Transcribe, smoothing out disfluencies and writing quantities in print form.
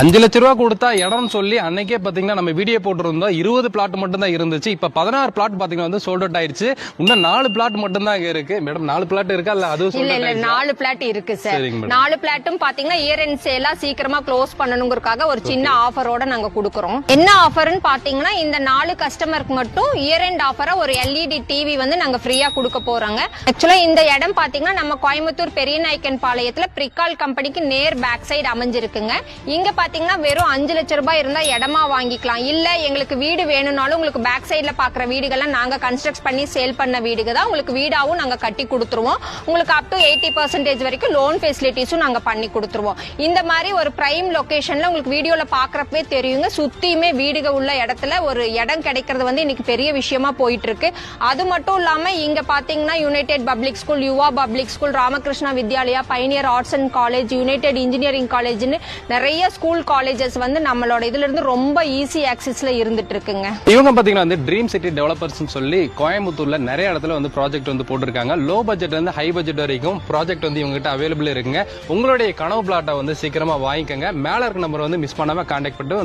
5 லட்ச ரூபா கொடுத்தா இடம்னு சொல்லி அன்னைக்கே பாத்தீங்கன்னா நம்ம வீடியோ போட்டுருந்தோம். 20 பிளாட் மட்டும் தான் இருந்துச்சு. இப்ப 16 பிளாட் பாத்தீங்கன்னா வந்து சோல்ட் அவுட் ஆயிருச்சு. இன்னும் 4 பிளாட் மட்டும் தான் இருக்கு. மேடம் 4 பிளாட் இருக்கா இல்ல அது இல்ல 4 பிளாட் இருக்கு சார். 4 பிளாட்டும் பாத்தீங்கன்னா இயர் எண்ட் சேலா சீக்கிரமா க்ளோஸ் பண்ணணும்ங்கறதுக்காக ஒரு சின்ன ஆஃபரோட நாங்க கொடுக்கறோம். என்ன ஆஃபர்னு பாத்தீங்கன்னா இந்த 4 கஸ்டமருக்கு மட்டும் இயர் எண்ட் ஆஃபரா ஒரு LED டிவி வந்து நாங்க ஃப்ரீயா கொடுக்க போறோங்க. ஆக்சுவலா இந்த இடம் பாத்தீங்கன்னா நம்ம கோயம்புத்தூர் பெரியநாயக்கன் பாளையத்துல பிரிகால் கம்பெனிக்கு நேர் பேக் சைடு அமைஞ்சிருக்குங்க. இங்க பாத்தீங்கன்னா வெறும் 5 லட்சம் ரூபாய் இருந்தா இடமா வாங்கிக்கலாம். இல்ல எங்களுக்கு வீடு வேணும்னாலும் உங்களுக்கு பேக் சைடுல பாக்குற வீடுகள்லாம் நாங்க கன்ஸ்ட்ரக்ட் பண்ணி சேல் பண்ண வீடுக தான் உங்களுக்கு வீடாவும் நாங்க கட்டி கொடுத்துருவோம். உங்களுக்கு அப் டு 80% வரைக்கும் லோன் ஃபெசிலிட்டிஸும் நாங்க பண்ணி கொடுத்துருவோம். இந்த மாதிரி ஒரு பிரைம் லொகேஷன்ல உங்களுக்கு வீடியோல பாக்குறப்பவே தெரியுங்க. சுத்தியுமே வீடுக உள்ள இடத்துல ஒரு இடம் கிடைக்கிறது வந்து இன்னைக்கு பெரிய விஷயமா போயிட்டு இருக்கு. அது மட்டும் இல்லாம இங்க பாத்தீங்கன்னா united public school, Yuva public school, Ramakrishna Vidyalaya, pioneer arts and college, united engineering காலேஜ்னு நிறைய ஸ்கூல் காலேஜஸ் வந்து நம்மளோட இதுல இருந்து ரொம்ப ஈஸி ஆக்சஸ்ல இருந்துட்டு இருக்குங்க. இவங்க பாத்தீங்கன்னா வந்து ட்ரீம் சிட்டி டெவலப்பர்ஸ் சொல்லி கோயம்புத்தூர்ல நிறைய இடத்துல வந்து ப்ராஜெக்ட் வந்து போட்டிருக்காங்க. லோ பட்ஜெட் வந்து ஹை பட்ஜெட் வரைக்கும் ப்ராஜெக்ட் வந்து இவங்க கிட்ட அவைலபிள் இருக்குங்க. உங்களுடைய கனவு பிளாட்டை வந்து சீக்கிரமா வாங்கிக்கங்க. மேல இருக்க நம்பர் வந்து மிஸ் பண்ணாம கான்டாக்ட் பண்ணிட்டு